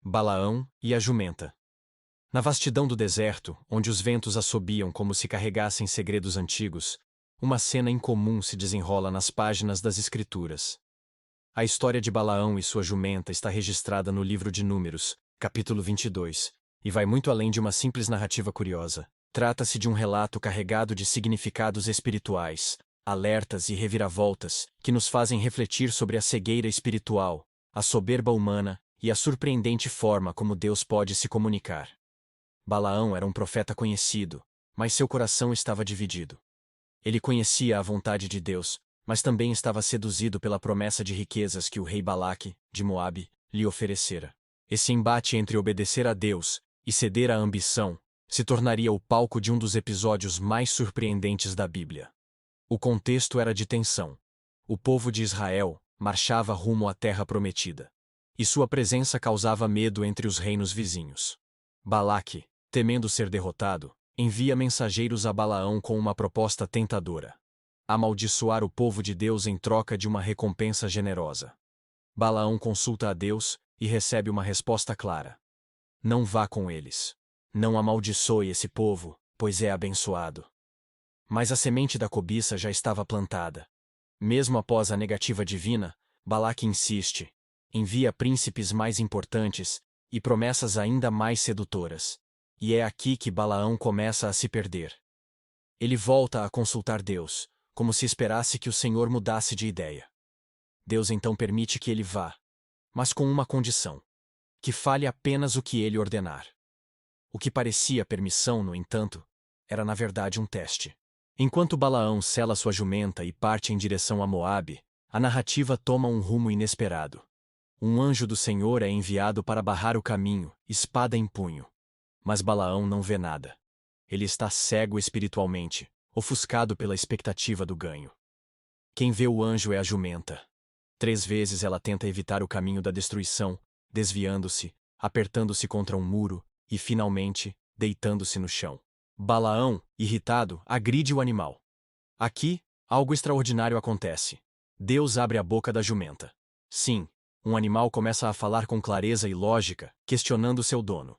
Balaão e a jumenta. Na vastidão do deserto, onde os ventos assobiam como se carregassem segredos antigos, uma cena incomum se desenrola nas páginas das Escrituras. A história de Balaão e sua jumenta está registrada no livro de Números, capítulo 22, e vai muito além de uma simples narrativa curiosa. Trata-se de um relato carregado de significados espirituais, alertas e reviravoltas que nos fazem refletir sobre a cegueira espiritual, a soberba humana e a surpreendente forma como Deus pode se comunicar. Balaão era um profeta conhecido, mas seu coração estava dividido. Ele conhecia a vontade de Deus, mas também estava seduzido pela promessa de riquezas que o rei Balaque, de Moabe, lhe oferecera. Esse embate entre obedecer a Deus e ceder à ambição se tornaria o palco de um dos episódios mais surpreendentes da Bíblia. O contexto era de tensão. O povo de Israel marchava rumo à terra prometida, e sua presença causava medo entre os reinos vizinhos. Balaque, temendo ser derrotado, envia mensageiros a Balaão com uma proposta tentadora: amaldiçoar o povo de Deus em troca de uma recompensa generosa. Balaão consulta a Deus e recebe uma resposta clara: não vá com eles. Não amaldiçoe esse povo, pois é abençoado. Mas a semente da cobiça já estava plantada. Mesmo após a negativa divina, Balaque insiste, envia príncipes mais importantes e promessas ainda mais sedutoras. E é aqui que Balaão começa a se perder. Ele volta a consultar Deus, como se esperasse que o Senhor mudasse de ideia. Deus então permite que ele vá, mas com uma condição: que fale apenas o que ele ordenar. O que parecia permissão, no entanto, era na verdade um teste. Enquanto Balaão sela sua jumenta e parte em direção a Moabe, a narrativa toma um rumo inesperado. Um anjo do Senhor é enviado para barrar o caminho, espada em punho. Mas Balaão não vê nada. Ele está cego espiritualmente, ofuscado pela expectativa do ganho. Quem vê o anjo é a jumenta. 3 vezes ela tenta evitar o caminho da destruição, desviando-se, apertando-se contra um muro e, finalmente, deitando-se no chão. Balaão, irritado, agride o animal. Aqui, algo extraordinário acontece. Deus abre a boca da jumenta. Sim, um animal começa a falar com clareza e lógica, questionando seu dono.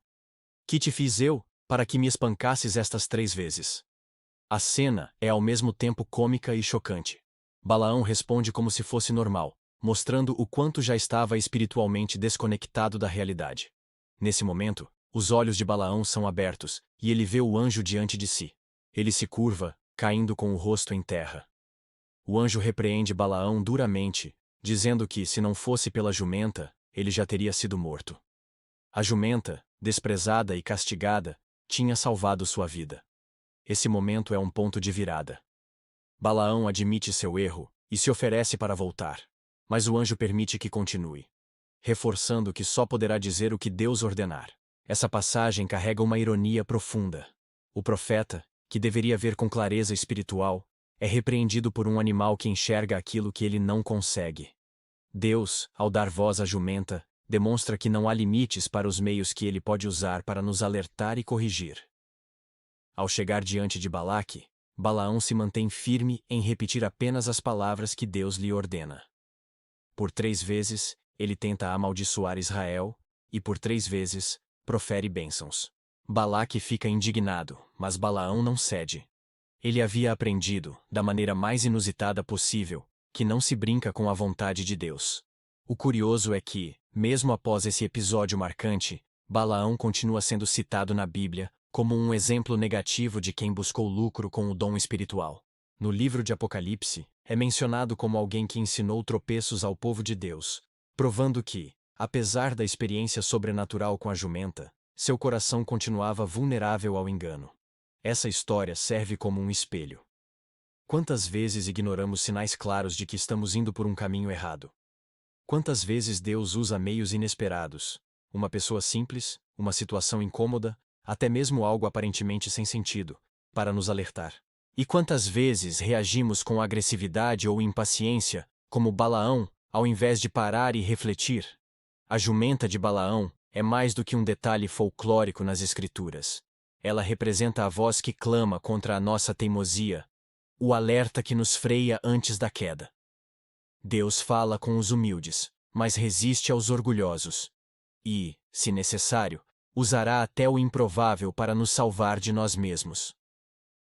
Que te fiz eu, para que me espancasses estas 3 vezes? A cena é ao mesmo tempo cômica e chocante. Balaão responde como se fosse normal, mostrando o quanto já estava espiritualmente desconectado da realidade. Nesse momento, os olhos de Balaão são abertos, e ele vê o anjo diante de si. Ele se curva, caindo com o rosto em terra. O anjo repreende Balaão duramente, dizendo que, se não fosse pela jumenta, ele já teria sido morto. A jumenta, desprezada e castigada, tinha salvado sua vida. Esse momento é um ponto de virada. Balaão admite seu erro e se oferece para voltar, mas o anjo permite que continue, reforçando que só poderá dizer o que Deus ordenar. Essa passagem carrega uma ironia profunda. O profeta, que deveria ver com clareza espiritual, é repreendido por um animal que enxerga aquilo que ele não consegue. Deus, ao dar voz à jumenta, demonstra que não há limites para os meios que ele pode usar para nos alertar e corrigir. Ao chegar diante de Balaque, Balaão se mantém firme em repetir apenas as palavras que Deus lhe ordena. Por 3 vezes, ele tenta amaldiçoar Israel, e por 3 vezes, profere bênçãos. Balaque fica indignado, mas Balaão não cede. Ele havia aprendido, da maneira mais inusitada possível, que não se brinca com a vontade de Deus. O curioso é que, mesmo após esse episódio marcante, Balaão continua sendo citado na Bíblia como um exemplo negativo de quem buscou lucro com o dom espiritual. No livro de Apocalipse, é mencionado como alguém que ensinou tropeços ao povo de Deus, provando que, apesar da experiência sobrenatural com a jumenta, seu coração continuava vulnerável ao engano. Essa história serve como um espelho. Quantas vezes ignoramos sinais claros de que estamos indo por um caminho errado? Quantas vezes Deus usa meios inesperados, uma pessoa simples, uma situação incômoda, até mesmo algo aparentemente sem sentido, para nos alertar? E quantas vezes reagimos com agressividade ou impaciência, como Balaão, ao invés de parar e refletir? A jumenta de Balaão é mais do que um detalhe folclórico nas Escrituras. Ela representa a voz que clama contra a nossa teimosia, o alerta que nos freia antes da queda. Deus fala com os humildes, mas resiste aos orgulhosos. E, se necessário, usará até o improvável para nos salvar de nós mesmos.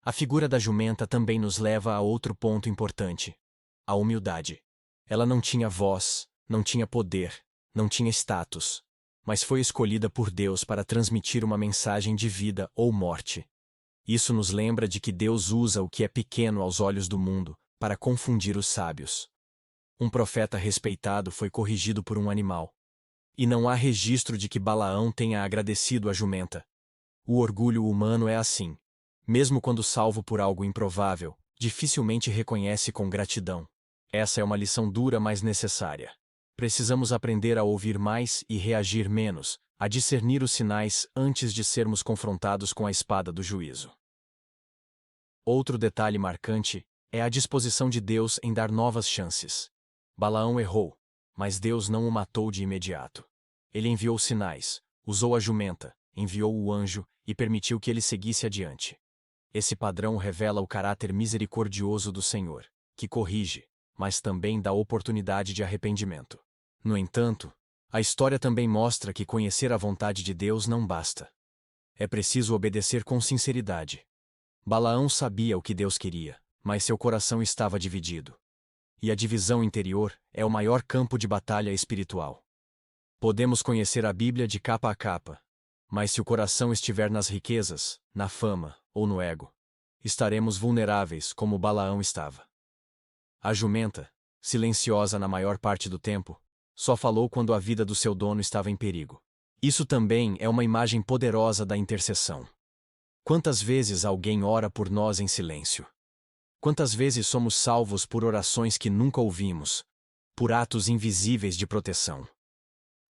A figura da jumenta também nos leva a outro ponto importante: a humildade. Ela não tinha voz, não tinha poder, não tinha status, mas foi escolhida por Deus para transmitir uma mensagem de vida ou morte. Isso nos lembra de que Deus usa o que é pequeno aos olhos do mundo para confundir os sábios. Um profeta respeitado foi corrigido por um animal. E não há registro de que Balaão tenha agradecido a jumenta. O orgulho humano é assim. Mesmo quando salvo por algo improvável, dificilmente reconhece com gratidão. Essa é uma lição dura, mas necessária. Precisamos aprender a ouvir mais e reagir menos, a discernir os sinais antes de sermos confrontados com a espada do juízo. Outro detalhe marcante é a disposição de Deus em dar novas chances. Balaão errou, mas Deus não o matou de imediato. Ele enviou sinais, usou a jumenta, enviou o anjo e permitiu que ele seguisse adiante. Esse padrão revela o caráter misericordioso do Senhor, que corrige, mas também dá oportunidade de arrependimento. No entanto, a história também mostra que conhecer a vontade de Deus não basta. É preciso obedecer com sinceridade. Balaão sabia o que Deus queria, mas seu coração estava dividido. E a divisão interior é o maior campo de batalha espiritual. Podemos conhecer a Bíblia de capa a capa, mas se o coração estiver nas riquezas, na fama ou no ego, estaremos vulneráveis como Balaão estava. A jumenta, silenciosa na maior parte do tempo, só falou quando a vida do seu dono estava em perigo. Isso também é uma imagem poderosa da intercessão. Quantas vezes alguém ora por nós em silêncio? Quantas vezes somos salvos por orações que nunca ouvimos, por atos invisíveis de proteção?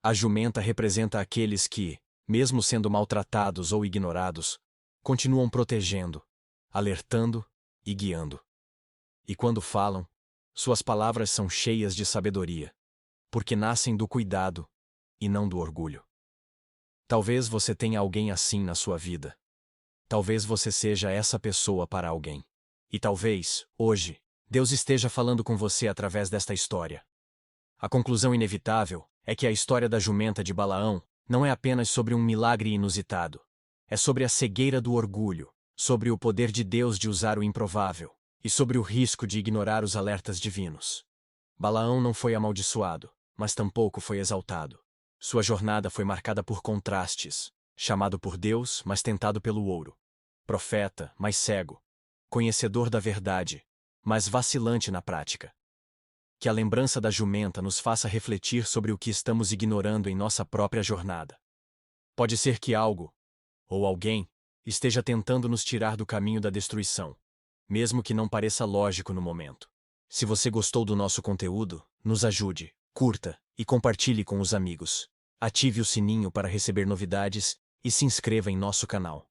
A jumenta representa aqueles que, mesmo sendo maltratados ou ignorados, continuam protegendo, alertando e guiando. E quando falam, suas palavras são cheias de sabedoria, porque nascem do cuidado e não do orgulho. Talvez você tenha alguém assim na sua vida. Talvez você seja essa pessoa para alguém. E talvez, hoje, Deus esteja falando com você através desta história. A conclusão inevitável é que a história da jumenta de Balaão não é apenas sobre um milagre inusitado. É sobre a cegueira do orgulho, sobre o poder de Deus de usar o improvável, e sobre o risco de ignorar os alertas divinos. Balaão não foi amaldiçoado, mas tampouco foi exaltado. Sua jornada foi marcada por contrastes, chamado por Deus, mas tentado pelo ouro. Profeta, mas cego. Conhecedor da verdade, mas vacilante na prática. Que a lembrança da jumenta nos faça refletir sobre o que estamos ignorando em nossa própria jornada. Pode ser que algo, ou alguém, esteja tentando nos tirar do caminho da destruição, mesmo que não pareça lógico no momento. Se você gostou do nosso conteúdo, nos ajude, curta e compartilhe com os amigos. Ative o sininho para receber novidades e se inscreva em nosso canal.